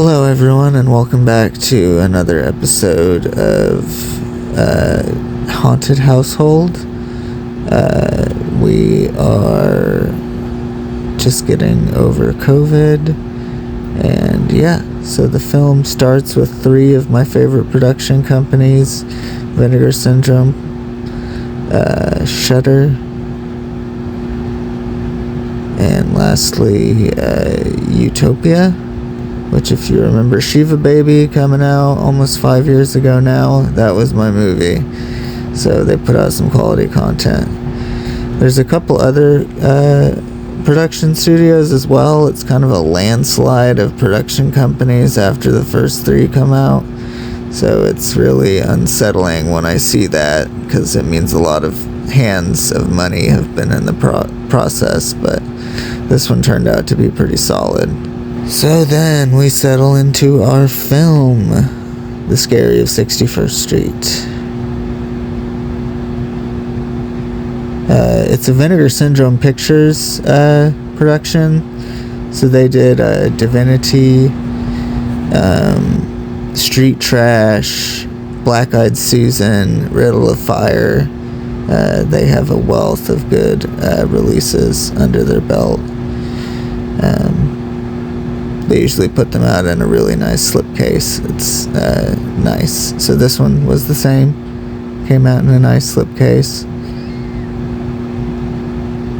Hello, everyone, and welcome back to another episode of Haunted Household. We are just getting over COVID, and so the film starts with three of my favorite production companies: Vinegar Syndrome, Shudder, and lastly, Utopia. Which, if you remember Shiva Baby coming out almost 5 years ago now, that was my movie. So they put out some quality content. There's a couple other production studios as well. It's kind of a landslide of production companies after the first three come out. So it's really unsettling when I see that, because it means a lot of hands of money have been in the process. But this one turned out to be pretty solid. So then we settle into our film, The Scary of 61st Street. It's a Vinegar Syndrome Pictures production. So they did Divinity, Street Trash, Black Eyed Susan, Riddle of Fire. They have a wealth of good releases under their belt. They usually put them out in a really nice slipcase. It's nice. So this one was the same. Came out in a nice slipcase.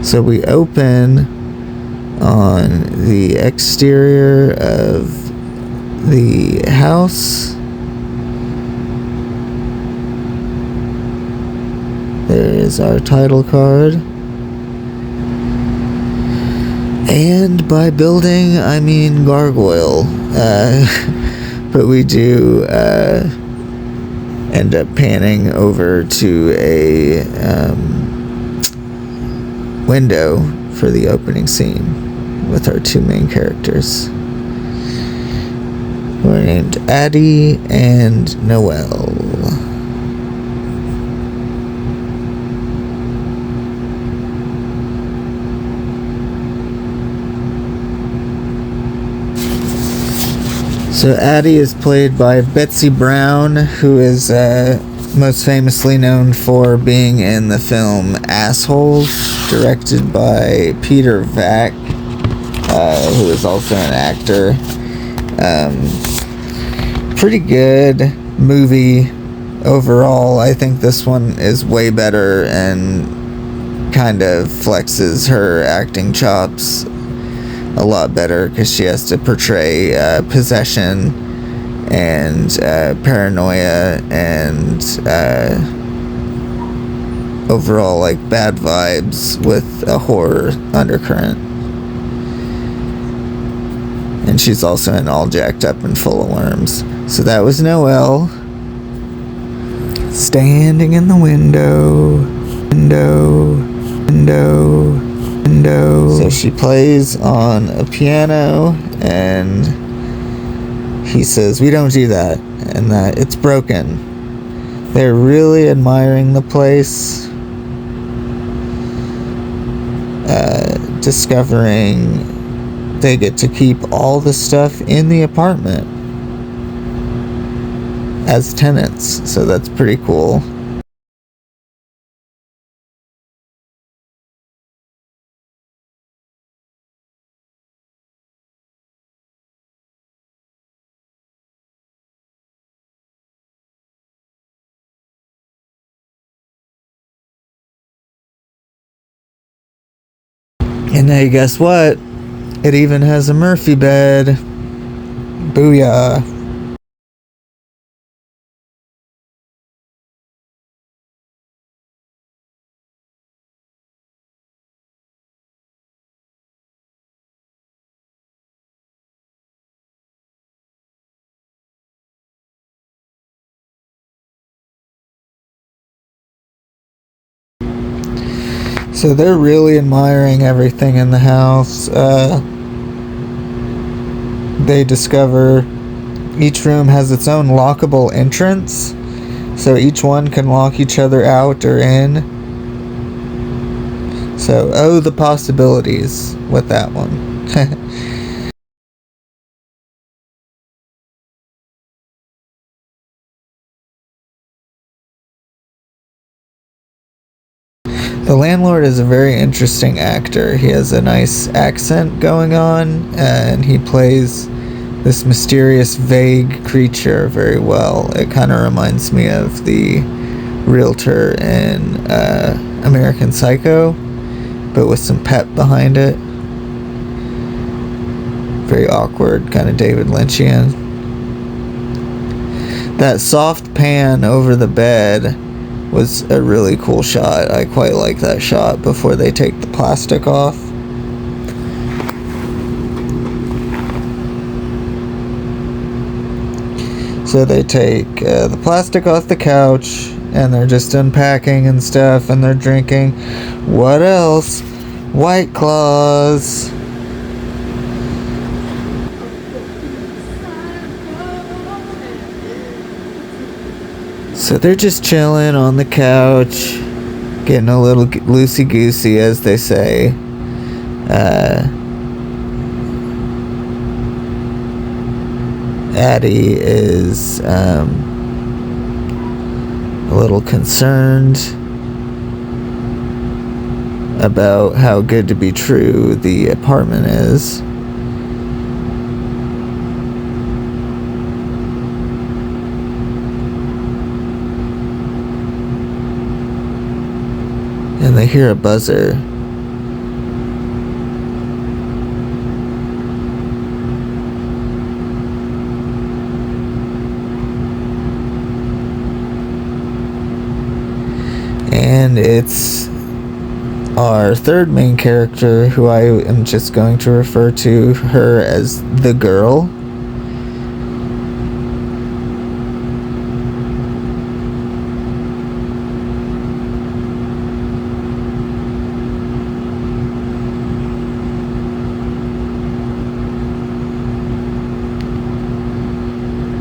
So we open on the exterior of the house. There is our title card. And by building, I mean gargoyle. But we do end up panning over to a window for the opening scene with our two main characters. We're named Addie and Noelle. So Addie is played by Betsy Brown, who is most famously known for being in the film Assholes, directed by Peter Vack, who is also an actor. Pretty good movie overall. I think this one is way better and kind of flexes her acting chops a lot better, because she has to portray possession and paranoia and overall like bad vibes with a horror undercurrent. And she's also in All Jacked Up and Full of Worms. So that was Noelle, standing in the window. So she plays on a piano, and he says, "We don't do that," and that it's broken. They're really admiring the place, discovering they get to keep all the stuff in the apartment as tenants. So that's pretty cool. And now you guess what? It even has a Murphy bed. Booyah. So they're really admiring everything in the house. They discover each room has its own lockable entrance, so each one can lock each other out or in. So, the possibilities with that one. The landlord is a very interesting actor. He has a nice accent going on, and he plays this mysterious, vague creature very well. It kind of reminds me of the realtor in American Psycho, but with some pep behind it. Very awkward, kind of David Lynchian. That soft pan over the bed was a really cool shot. I quite like that shot before they take the plastic off. So they take the plastic off the couch, and they're just unpacking and stuff, and they're drinking. What else? White Claws. So they're just chilling on the couch, getting a little loosey-goosey, as they say. Addie is a little concerned about how good to be true the apartment is. And they hear a buzzer. And it's our third main character, who I am just going to refer to her as the girl.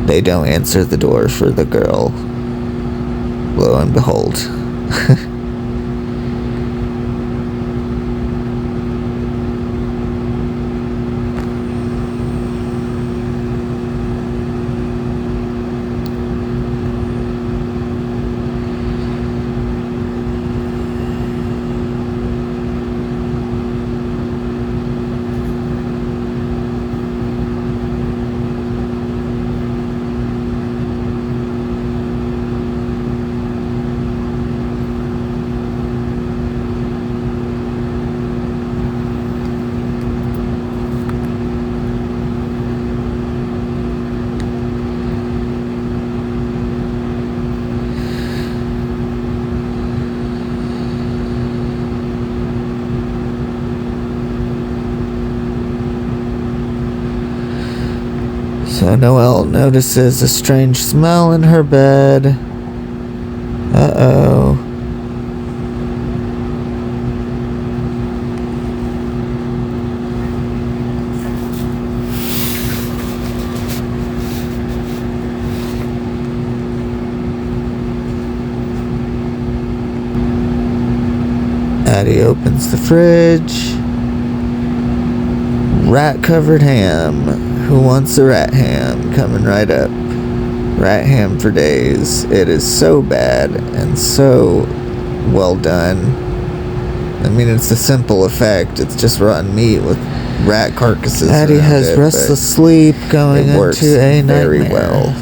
They don't answer the door for the girl. Lo and behold. So Noelle notices a strange smell in her bed. Uh-oh. Addie opens the fridge. Rat-covered ham. Who wants a rat ham? Coming right up. Rat ham for days. It is so bad and so well done. I mean, it's a simple effect. It's just rotten meat with rat carcasses. Addie has restless sleep going into a nightmare. Very well.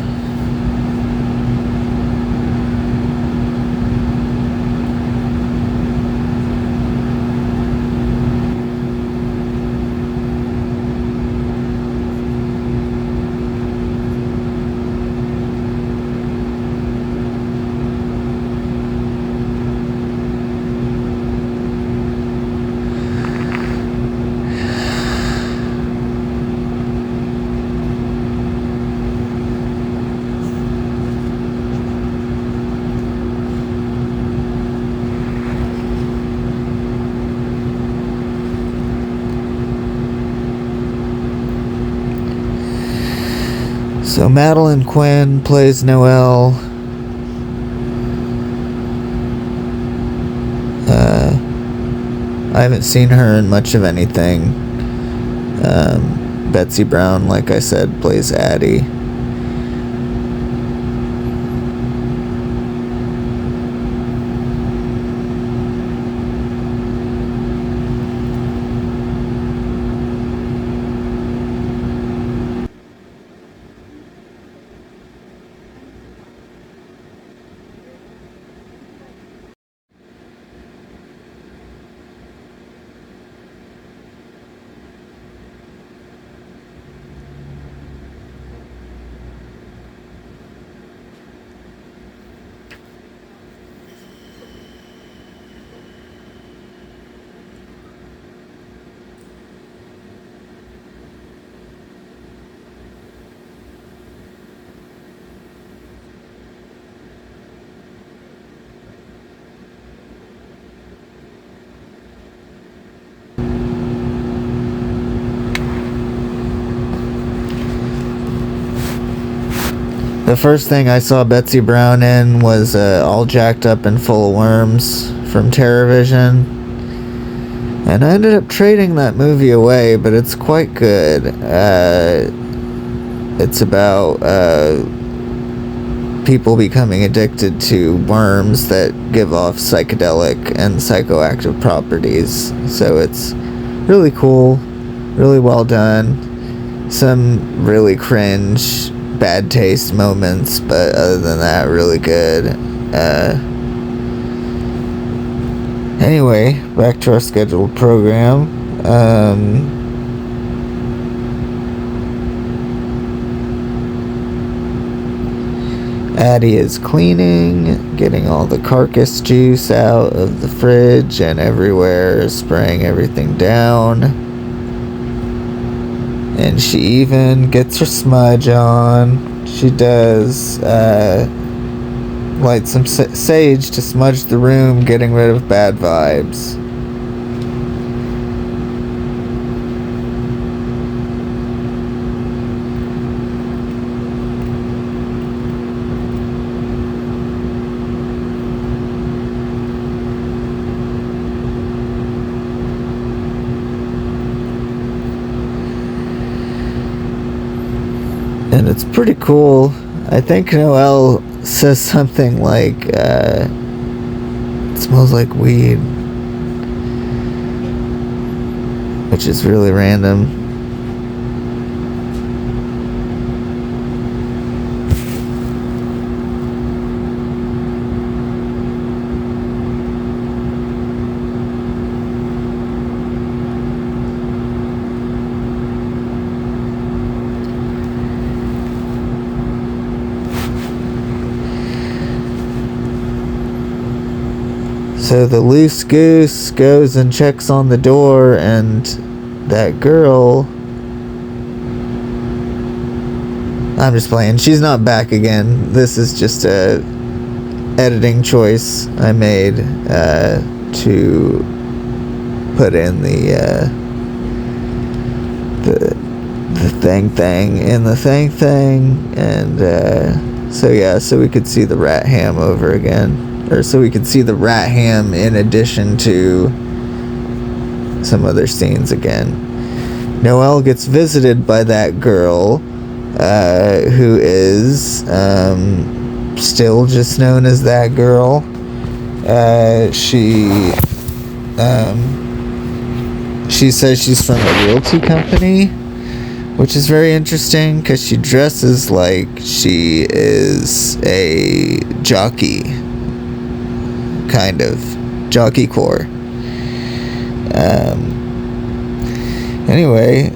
So Madeline Quinn plays Noelle. I haven't seen her in much of anything. Betsy Brown, like I said, plays Addie. The first thing I saw Betsy Brown in was All Jacked Up and Full of Worms from Terrorvision. And I ended up trading that movie away, but it's quite good. It's about people becoming addicted to worms that give off psychedelic and psychoactive properties. So it's really cool, really well done. Some really cringe, bad taste moments, but other than that, really good. Anyway, back to our scheduled program. Addie is cleaning, getting all the carcass juice out of the fridge and everywhere, spraying everything down. And she even gets her smudge on. She does light some sage to smudge the room, getting rid of bad vibes. And it's pretty cool. I think Noelle says something like, it smells like weed, which is really random. So the loose goose goes and checks on the door, and that girl... I'm just playing. She's not back again. This is just a editing choice I made to put in the thing in the thing, and so yeah, so we could see the rat ham over again. Or so we could see the rat ham in addition to some other scenes again. Noelle gets visited by that girl, who is still just known as that girl. She says she's from a realty company, which is very interesting because she dresses like she is a jockey. Kind of jockey core. Anyway,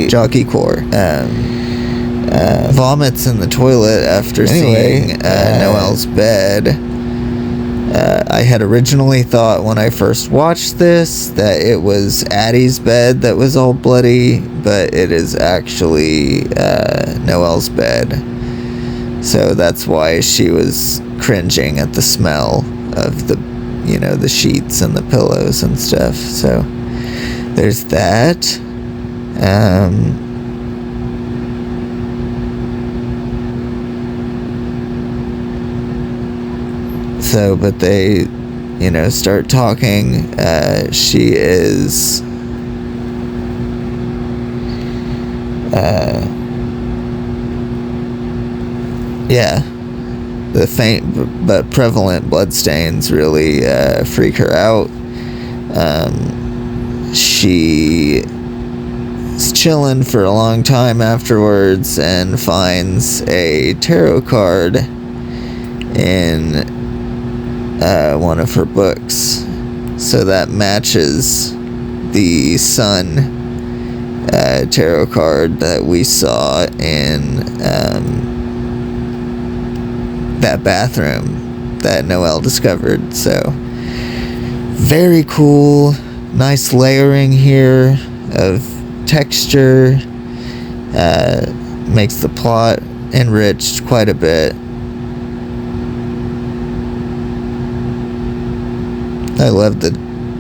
jockey core. Vomits in the toilet after seeing Noelle's bed. I had originally thought when I first watched this that it was Addie's bed that was all bloody, but it is actually Noelle's bed. So that's why she was cringing at the smell of the sheets and the pillows and stuff. So there's that. But they, start talking. She is... yeah, the faint but prevalent bloodstains really freak her out. She's chilling for a long time afterwards and finds a tarot card in one of her books. So that matches the sun tarot card that we saw in that bathroom that Noelle discovered. So very cool, nice layering here of texture, makes the plot enriched quite a bit. I love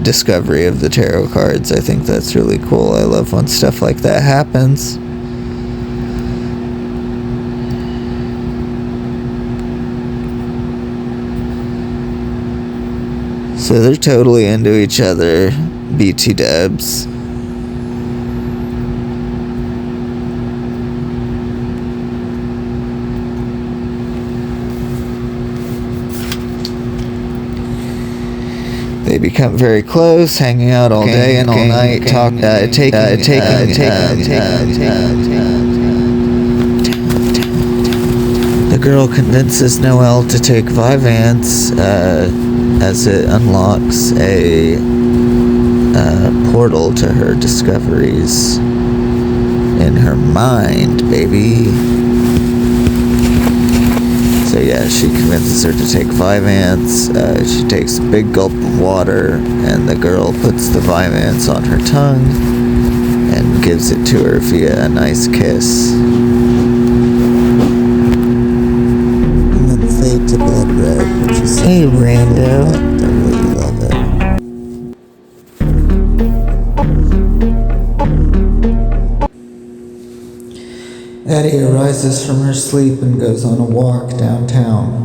discovery of the tarot cards. I think that's really cool. I love when stuff like that happens. So they're totally into each other, BT dubs. They become very close, hanging out all day and all night, taking. The girl convinces Noelle to take Vyvanse, as it unlocks a portal to her discoveries in her mind, baby. So yeah, she convinces her to take Vyvanse. She takes a big gulp of water, and the girl puts the Vyvanse on her tongue and gives it to her via a nice kiss. And then fade to blood red, which is hey rando. I really love it. Addie arises from her sleep and goes on a walk downtown.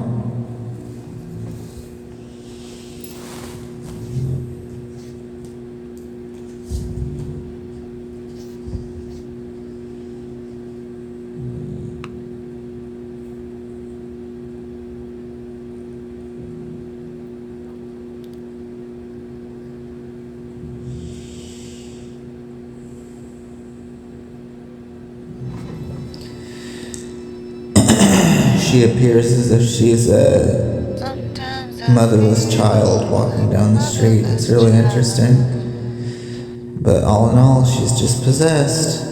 She appears as if she's a motherless child walking down the street. It's really interesting. But all in all, she's just possessed.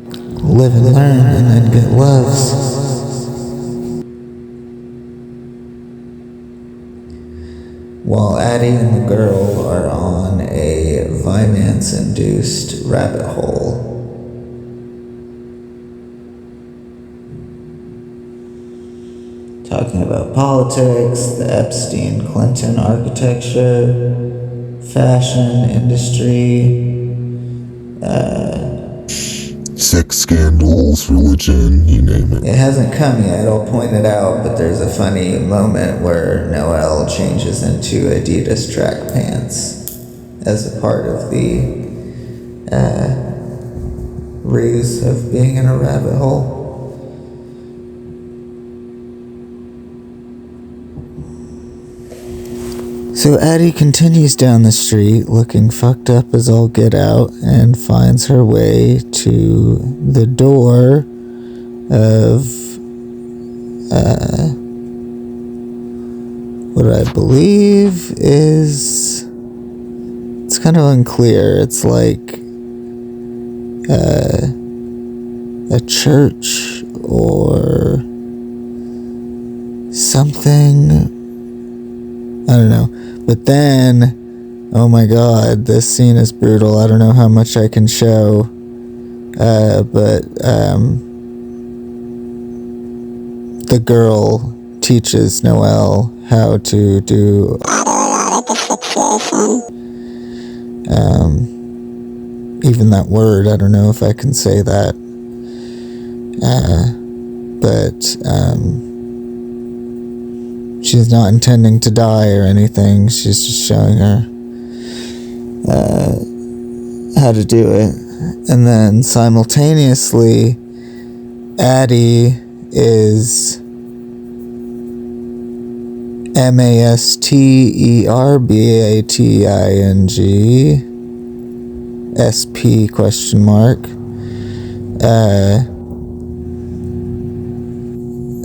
Live and learn and then get loves. While Addie and the girl are on a Vyvanse-induced rabbit hole. Talking about politics, the Epstein-Clinton architecture, fashion industry, sex scandals, religion, you name it. It hasn't come yet, I'll point it out, but there's a funny moment where Noelle changes into Adidas track pants as a part of the ruse of being in a rabbit hole. So Addie continues down the street looking fucked up as all get out and finds her way to the door of what I believe is, it's kind of unclear. It's like a church or something. I don't know. But then, oh my god, this scene is brutal. I don't know how much I can show. But the girl teaches Noelle how to do even that word, I don't know if I can say that. But she's not intending to die or anything. She's just showing her how to do it. And then simultaneously, Addie is masterbating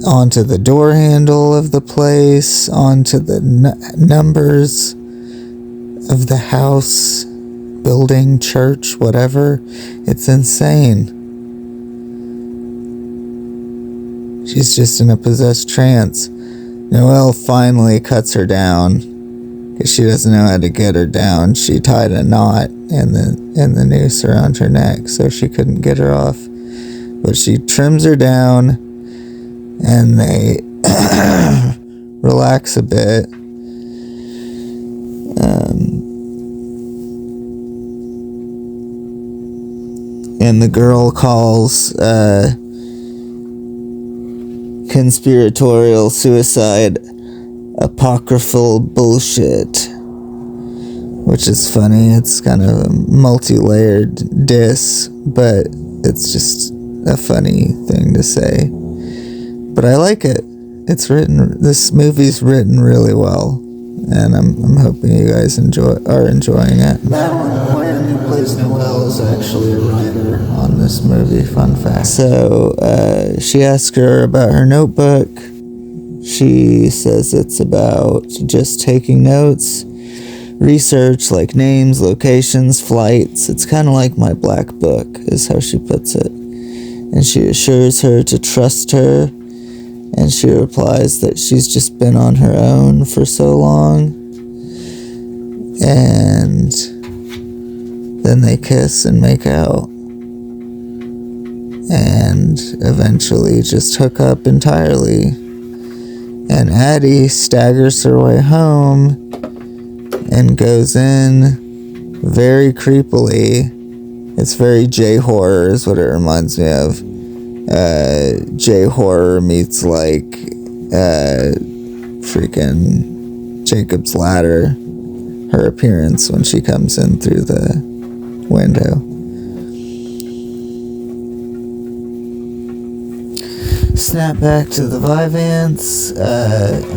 onto the door handle of the place, onto the numbers of the house, building, church, whatever. It's insane. She's just in a possessed trance. Noelle finally cuts her down because she doesn't know how to get her down. She tied a knot in the noose around her neck so she couldn't get her off. But she trims her down and they relax a bit. and the girl calls conspiratorial suicide apocryphal bullshit, which is funny. It's kind of a multi-layered diss, but it's just a funny thing to say. But I like it. This movie's written really well, and I'm hoping you guys are enjoying it. Madeline Quinn, who plays Noelle, is actually a writer on this movie, fun fact. So she asks her about her notebook. She says it's about just taking notes, research like names, locations, flights. It's kind of like my black book, is how she puts it. And she assures her to trust her, and she replies that she's just been on her own for so long. And then they kiss and make out, and eventually just hook up entirely. And Addie staggers her way home and goes in very creepily. It's very J-horror is what it reminds me of. J-horror meets like freaking Jacob's Ladder. Her appearance when she comes in through the window. Snap back to the Vyvanse.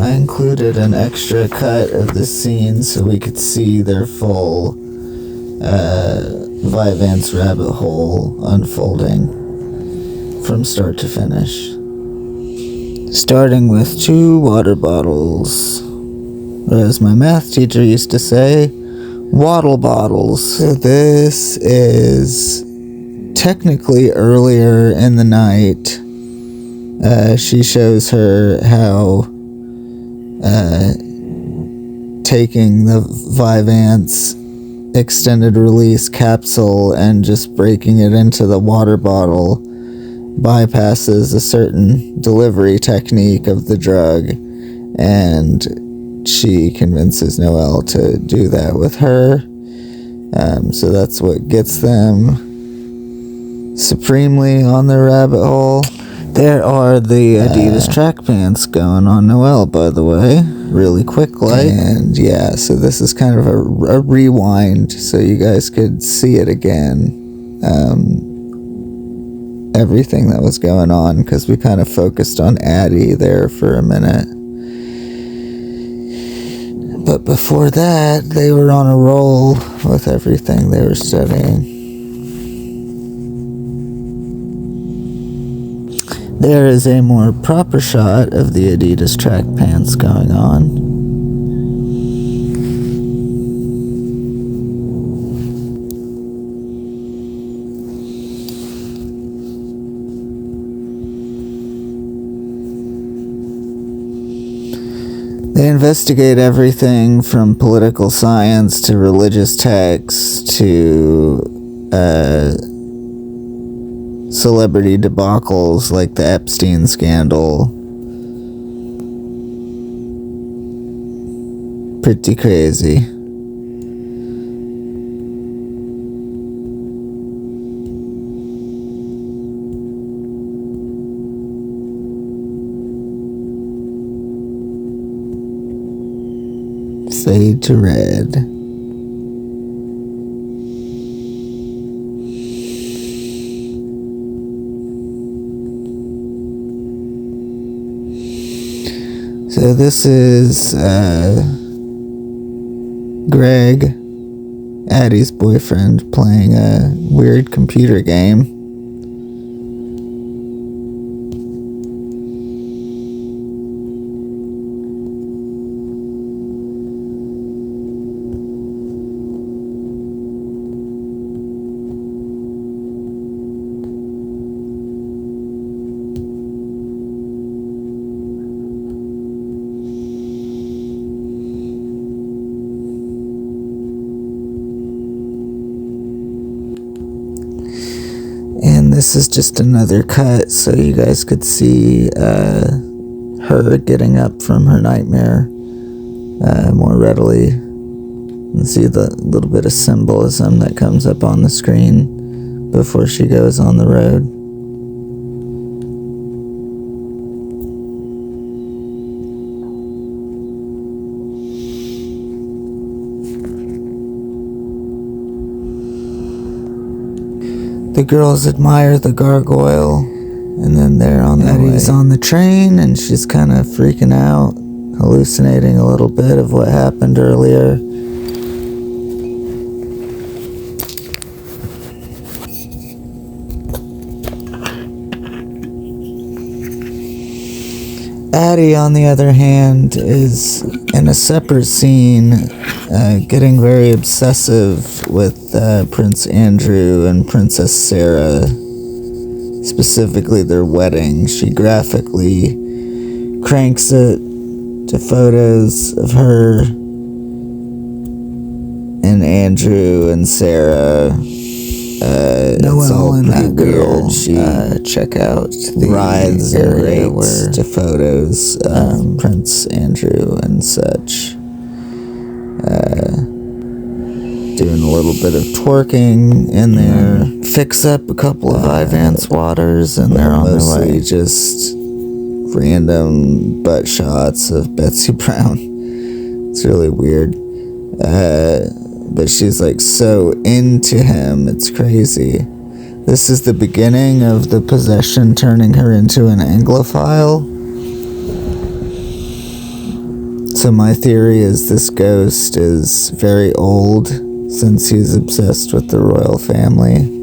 I included an extra cut of the scene so we could see their full Vyvanse rabbit hole unfolding from start to finish. Starting with 2 water bottles. Or as my math teacher used to say, waddle bottles. So this is technically earlier in the night. She shows her how taking the Vyvanse extended release capsule and just breaking it into the water bottle bypasses a certain delivery technique of the drug, and she convinces Noelle to do that with her. So that's what gets them supremely on their rabbit hole. There are the Adidas track pants going on Noelle, by the way, really quickly. And yeah, so this is kind of a rewind so you guys could see it again. Everything that was going on, because we kind of focused on Addie there for a minute. But before that, they were on a roll with everything they were studying. There is a more proper shot of the Adidas track pants going on. They investigate everything from political science to religious texts to celebrity debacles like the Epstein scandal. Pretty crazy. Fade to red. So this is Greg, Addie's boyfriend, playing a weird computer game. And this is just another cut so you guys could see her getting up from her nightmare more readily and see the little bit of symbolism that comes up on the screen before she goes on the road. The girls admire the gargoyle, and then they're on the Eddie's on the train, and she's kind of freaking out, hallucinating a little bit of what happened earlier. Addie, on the other hand, is in a separate scene, getting very obsessive with Prince Andrew and Princess Sarah, specifically their wedding. She graphically cranks it to photos of her and Andrew and Sarah. Noelle and that girl, She check out the rides area and rates where to photos of Prince Andrew and such. Doing a little bit of twerking in there. fix up a couple of Vyvanse waters, and they're on their Mostly way. just random butt shots of Betsy Brown. It's really weird. But she's like so into him, it's crazy. This is the beginning of the possession turning her into an Anglophile. So my theory is this ghost is very old, since he's obsessed with the royal family.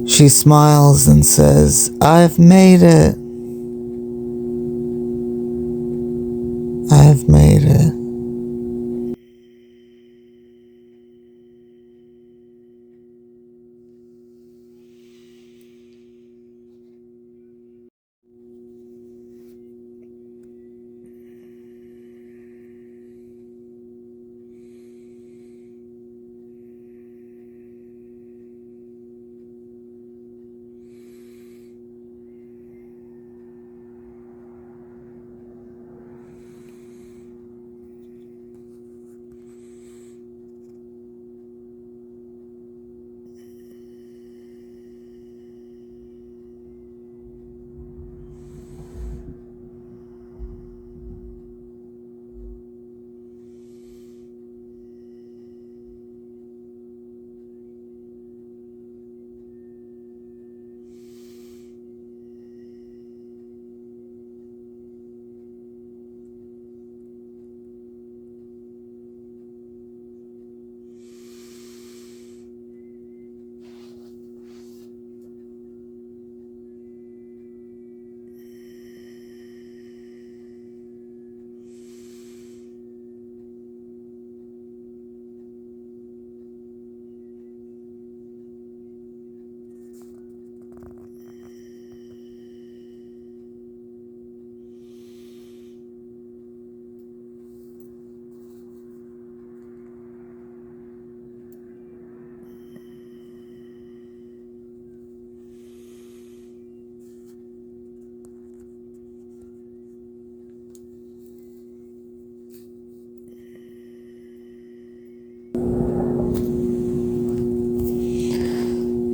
She smiles and says, "I've made it. I've made it."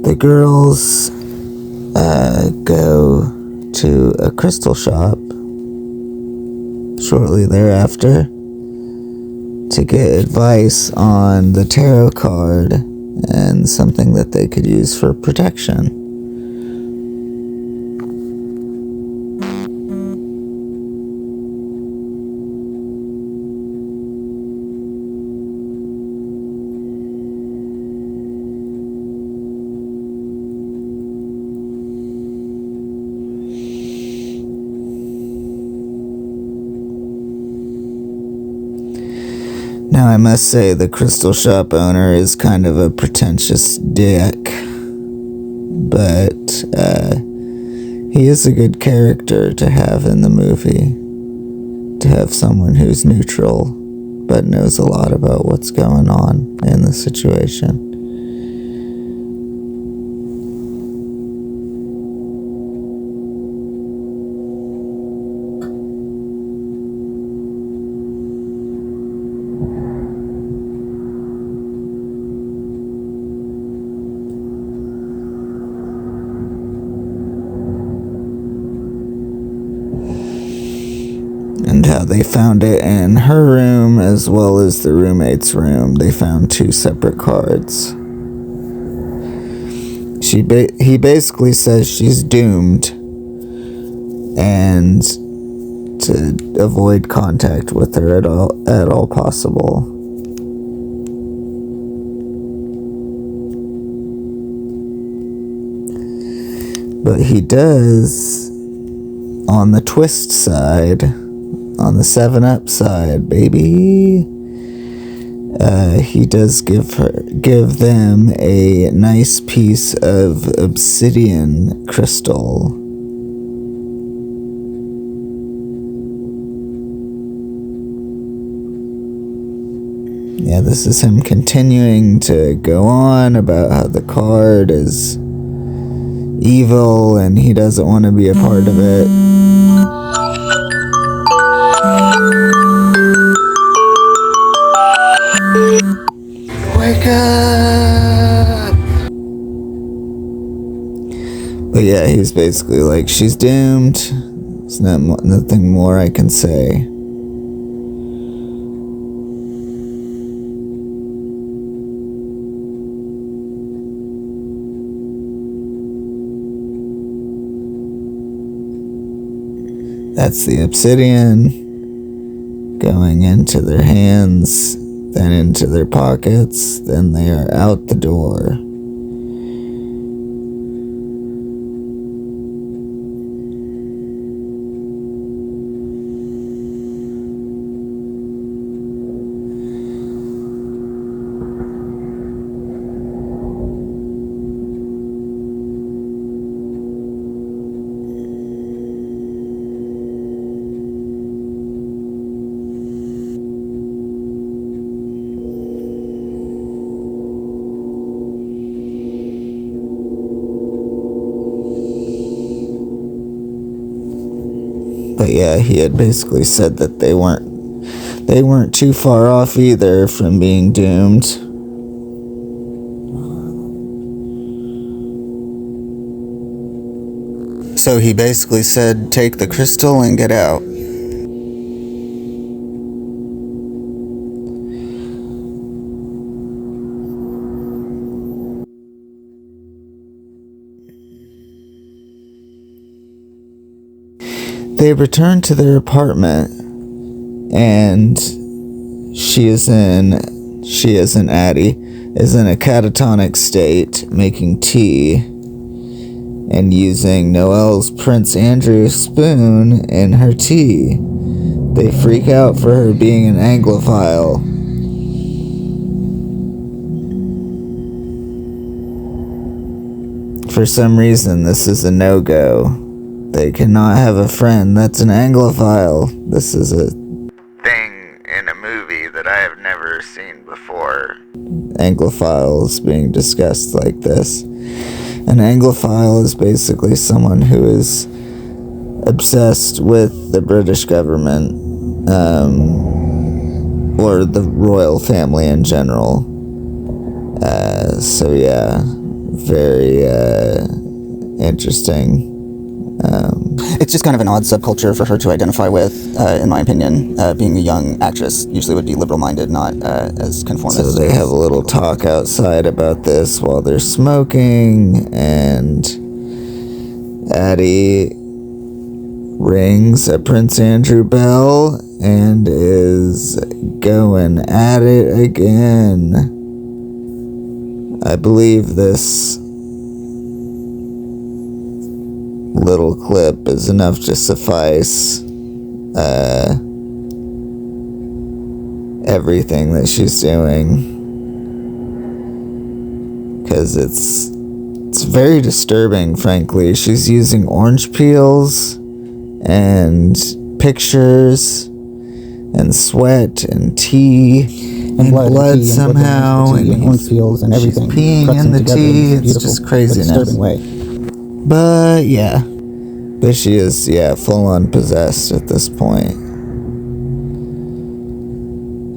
The girls go to a crystal shop shortly thereafter to get advice on the tarot card and something that they could use for protection. Now, I must say the crystal shop owner is kind of a pretentious dick, but he is a good character to have in the movie, to have someone who's neutral but knows a lot about what's going on in the situation. And how they found it in her room as well as the roommate's room. They found two separate cards. He basically says she's doomed and to avoid contact with her at all possible. But he does, on the twist side, on the 7-Up side, baby, he does give them a nice piece of obsidian crystal. Yeah, this is him continuing to go on about how the card is evil and he doesn't want to be a part of it. Wake up! But yeah, he's basically like, she's doomed. There's nothing more I can say. That's the obsidian going into their hands, then into their pockets, then they are out the door. But yeah, he had basically said that they weren't too far off either from being doomed. So he basically said, take the crystal and get out. They return to their apartment, and she is in Addie, is in a catatonic state, making tea, and using Noelle's Prince Andrew spoon in her tea. They freak out for her being an Anglophile. For some reason, this is a no-go. They cannot have a friend that's an Anglophile. This is a thing in a movie that I have never seen before. Anglophiles being discussed like this. An Anglophile is basically someone who is obsessed with the British government, or the royal family in general. So yeah, very interesting. It's just kind of an odd subculture for her to identify with, in my opinion. Being a young actress usually would be liberal-minded, not as conformist. So they have a little talk outside about this while they're smoking, and Addie rings a Prince Andrew bell and is going at it again. I believe this little clip is enough to suffice everything that she's doing. Because it's very disturbing, frankly. She's using orange peels and pictures and sweat and tea and blood somehow, and orange peels and everything. She's peeing in the tea. It's just craziness. Disturbing way. But yeah, but she is full on possessed at this point,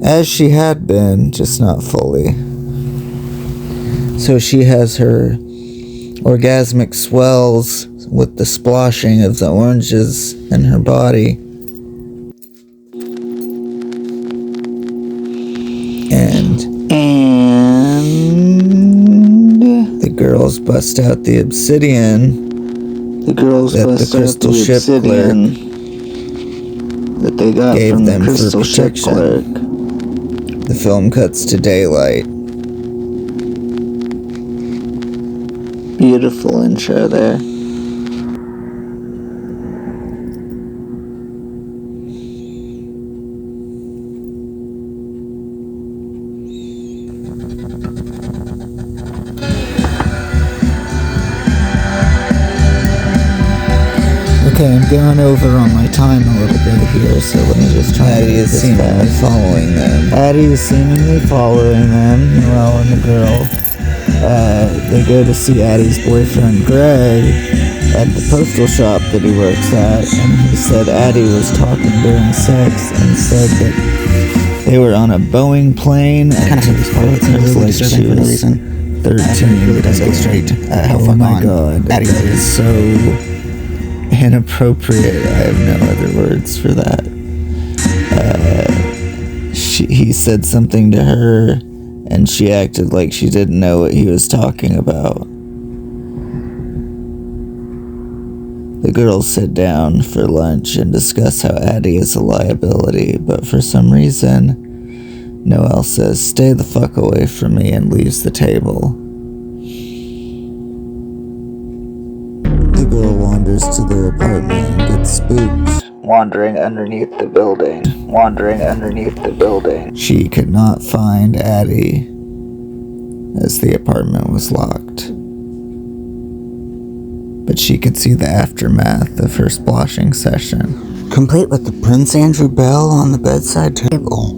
as she had been, just not fully. So she has her orgasmic swells with the splashing of the oranges in her body. And the girls bust out the obsidian. The crystal ship clerk that they got gave from them the for crystal ship protection. clerk. The film cuts to daylight. Beautiful intro there. Okay, I'm going over on my time a little bit here, so let me just try to get this seemingly following them. Addie is seemingly following them, Noelle and the girl. They go to see Addie's boyfriend, Greg, at the postal shop that he works at, and he said Addie was talking during sex and said that they were on a Boeing plane. I kind of hate this part. It's really disturbing for no reason. 13. It really does illustrate how far gone God, Addie that is so inappropriate. I have no other words for that. He said something to her, and she acted like she didn't know what he was talking about. The girls sit down for lunch and discuss how Addie is a liability, but for some reason, Noelle says, "Stay the fuck away from me," and leaves the table. The girl wanders to their apartment and gets spooked. Wandering underneath the building. She could not find Addie, as the apartment was locked. But she could see the aftermath of her splashing session. Complete with the Prince Andrew Bell on the bedside table.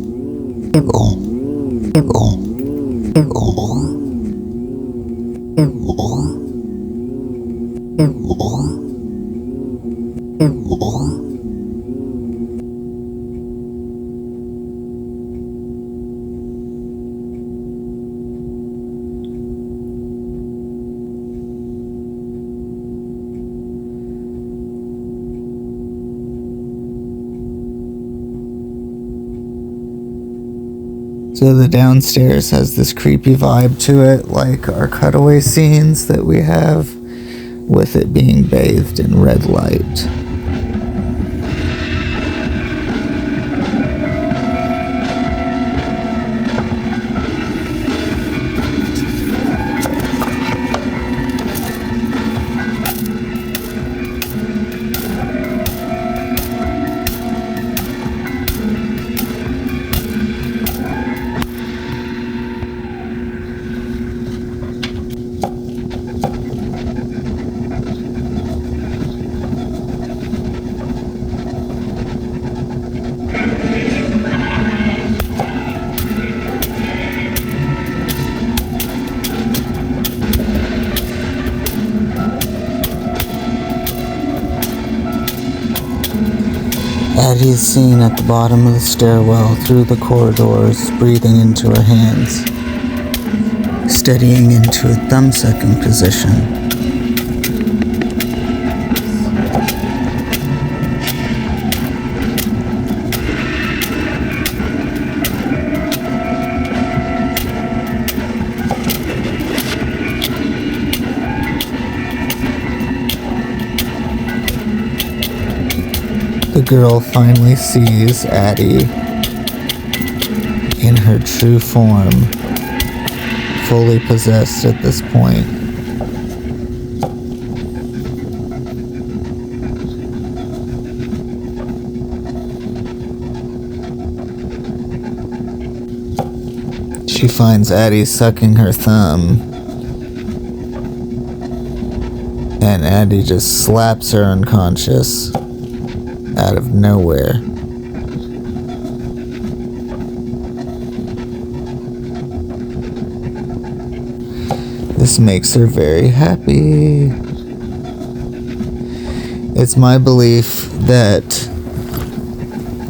So the downstairs has this creepy vibe to it, like our cutaway scenes that we have, with it being bathed in red light. Addie is seen at the bottom of the stairwell through the corridors, breathing into her hands, steadying into a thumb-sucking position. The girl finally sees Addie in her true form, fully possessed at this point. she finds Addie sucking her thumb, and Addie just slaps her unconscious out of nowhere. This makes her very happy. It's my belief that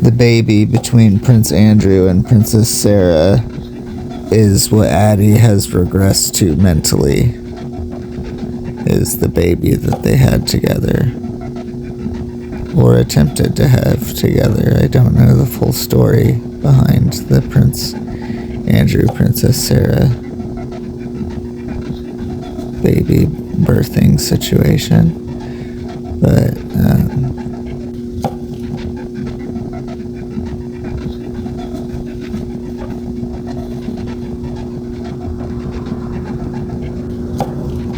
the baby between Prince Andrew and Princess Sarah is what Addie has regressed to mentally, is the baby that they had together, or attempted to have together. I don't know the full story behind the Prince Andrew, Princess Sarah baby birthing situation, but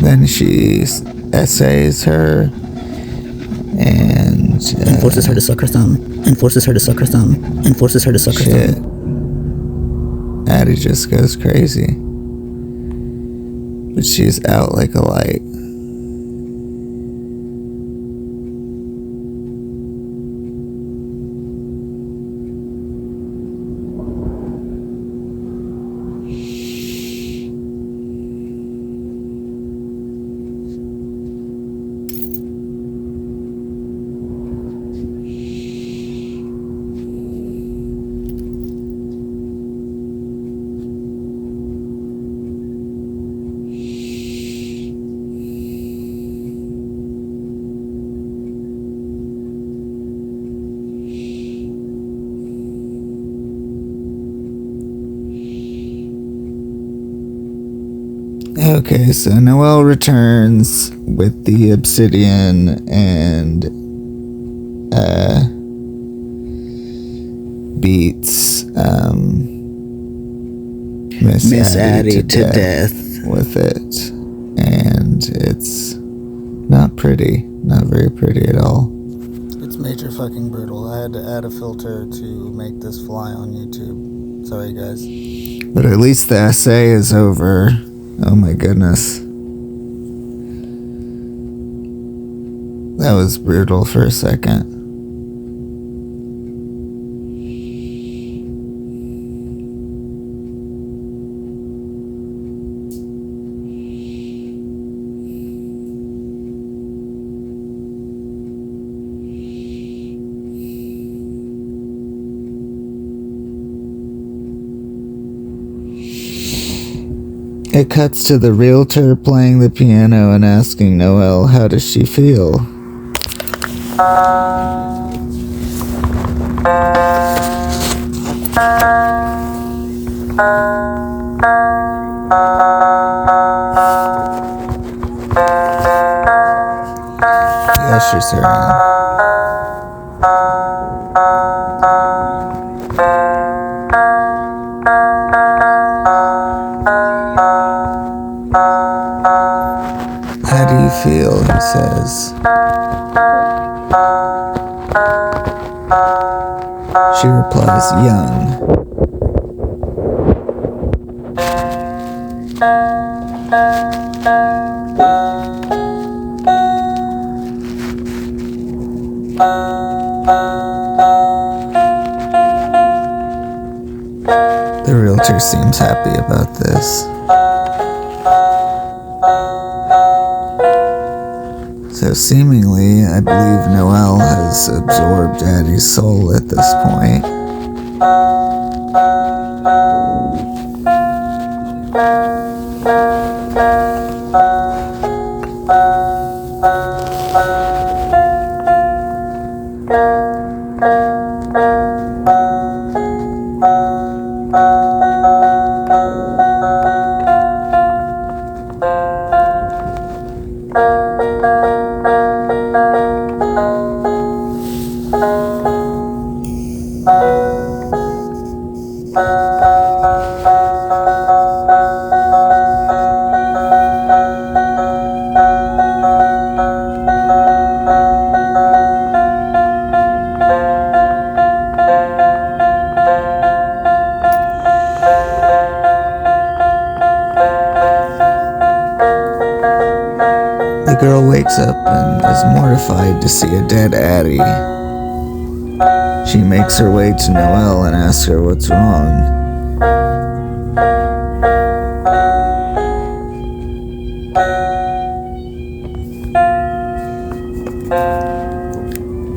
then she essays her and forces her to suck her thumb, and forces her to suck her thumb, and forces her to suck her shit. thumb. Addie just goes crazy, but she's out like a light. Okay, so Noelle returns with the obsidian and beats Miss Addie to death with it, and it's not pretty, not very pretty at all. It's major fucking brutal. I had to add a filter to make this fly on YouTube. Sorry, guys. But at least the essay is over. Oh my goodness. That was brutal for a second. It cuts to the realtor playing the piano and asking Noelle how does she feel. Yes, she's her. How do you feel? He says. She replies, young. The realtor seems happy about this. So seemingly, I believe Noelle has absorbed Addie's soul at this point. The girl wakes up and is mortified to see a dead Addie. She makes her way to Noelle and asks her what's wrong.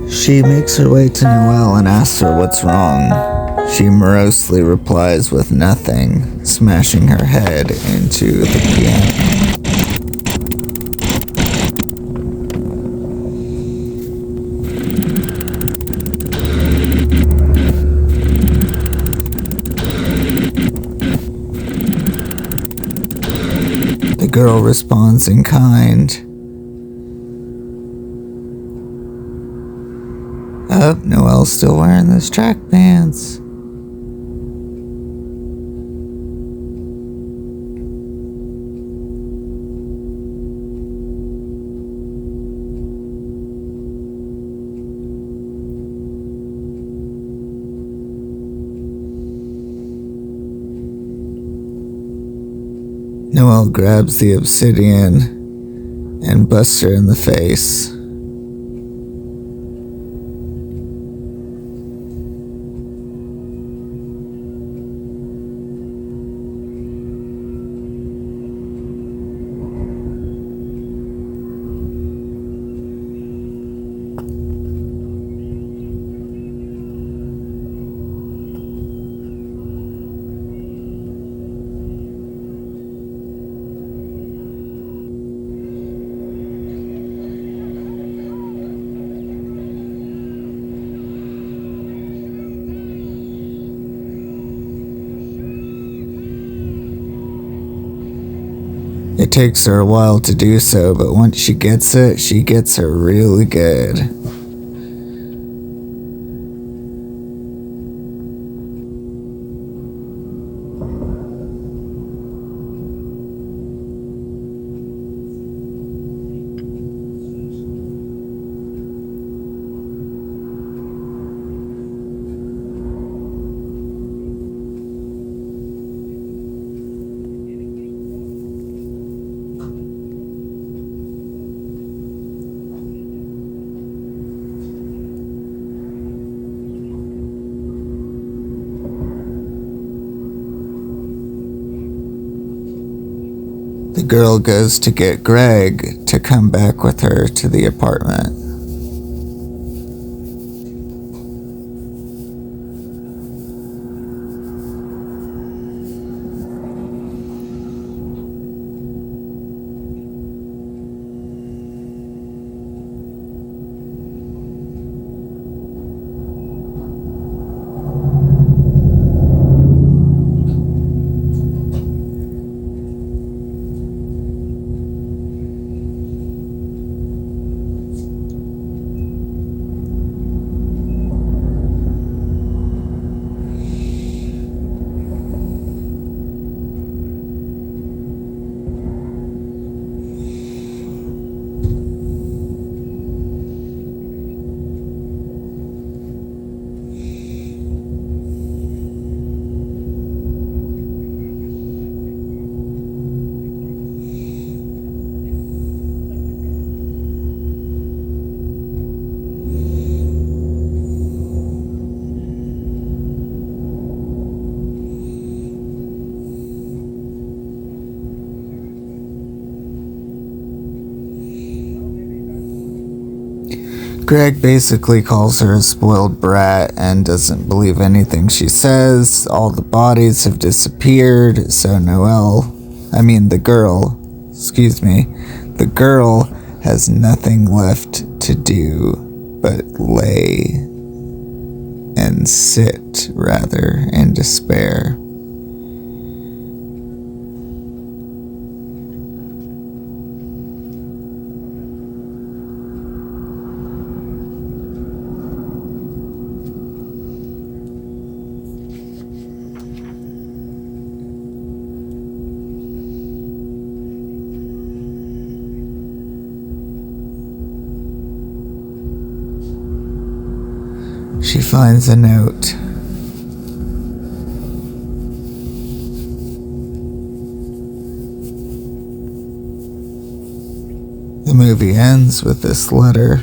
She makes her way to Noelle and asks her what's wrong. She morosely replies with nothing, smashing her head into the piano. The girl responds in kind. Oh, Noelle's still wearing those track pants. Noelle grabs the obsidian and busts her in the face. It takes her a while to do so, but once she gets it really good. The girl goes to get Greg to come back with her to the apartment. Greg basically calls her a spoiled brat and doesn't believe anything she says. All the bodies have disappeared, so the girl has nothing left to do but lay and sit, rather, in despair. She finds a note. The movie ends with this letter,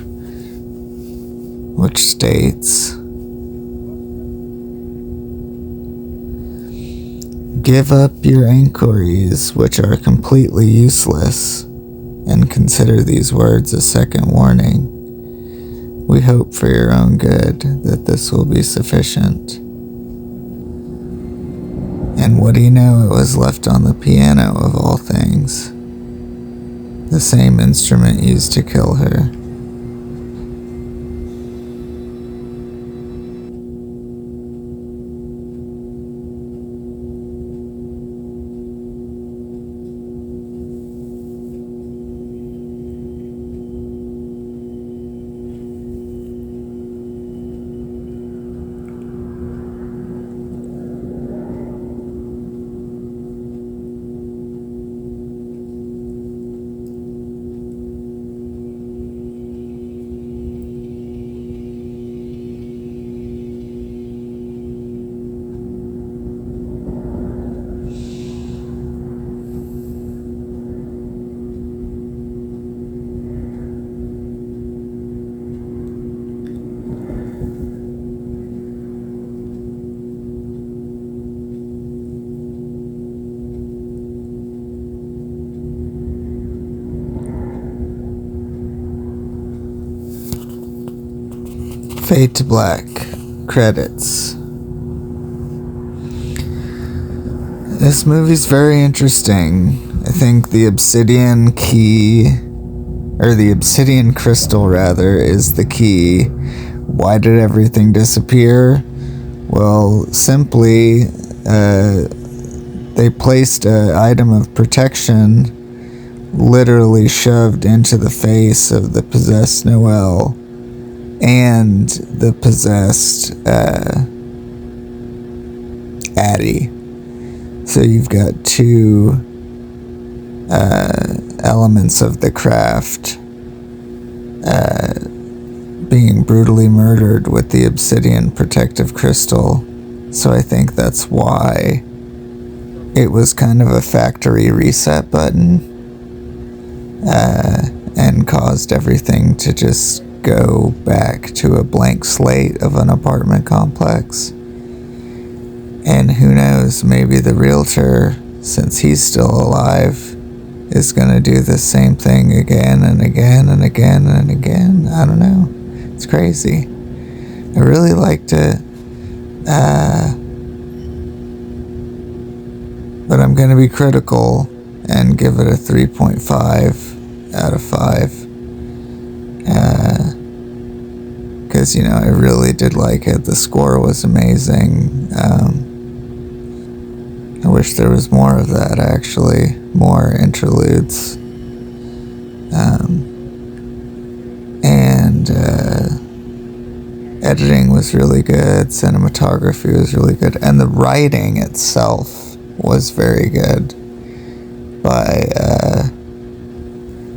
which states, "Give up your inquiries, which are completely useless, and consider these words a second warning. We hope for your own good that this will be sufficient." And what do you know? It was left on the piano, of all things. The same instrument used to kill her. Fade to black. Credits. This movie's very interesting. I think the obsidian key, or the obsidian crystal rather, is the key. Why did everything disappear? Well, simply, they placed an item of protection literally shoved into the face of the possessed Noelle and the possessed Addie. So you've got two elements of the craft being brutally murdered with the obsidian protective crystal. So I think that's why it was kind of a factory reset button and caused everything to just go back to a blank slate of an apartment complex. And who knows, maybe the realtor, since he's still alive, is going to do the same thing again and again and again and again. I don't know. It's crazy. I really like to, but I'm going to be critical and give it a 3.5 out of 5. Because, I really did like it. The score was amazing. I wish there was more of that, actually. More interludes. And editing was really good. Cinematography was really good. And the writing itself was very good by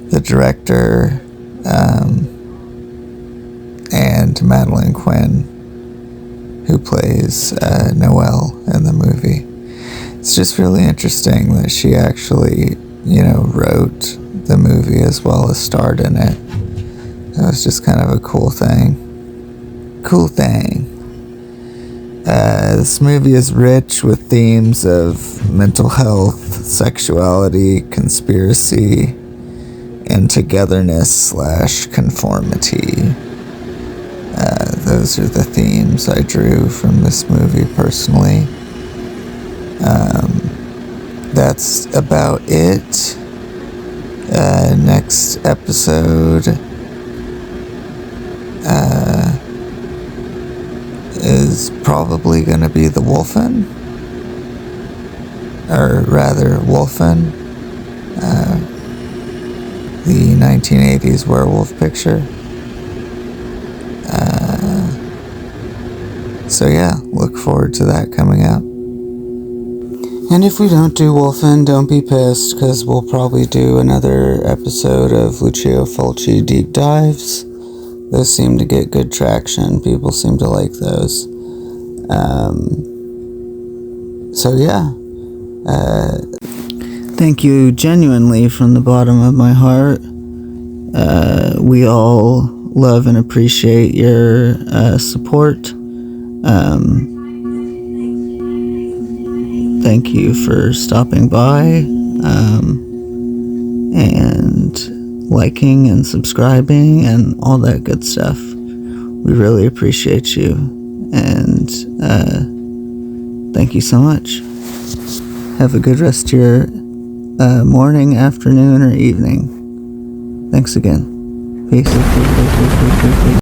the director and Madeline Quinn, who plays Noelle in the movie. It's just really interesting that she actually, wrote the movie as well as starred in it. It was just kind of a cool thing. This movie is rich with themes of mental health, sexuality, conspiracy, and togetherness/conformity. Those are the themes I drew from this movie personally. That's about it. Next episode is probably going to be The Wolfen, or rather Wolfen, the 1980s werewolf picture. So yeah, look forward to that coming out. And if we don't do Wolfen, don't be pissed, because we'll probably do another episode of Lucio Fulci Deep Dives. Those seem to get good traction. People seem to like those. So yeah. Thank you genuinely from the bottom of my heart. We all love and appreciate your support. Thank you for stopping by and liking and subscribing and all that good stuff. We really appreciate you, and thank you so much. Have a good rest of your morning, afternoon, or evening. Thanks again. Peace.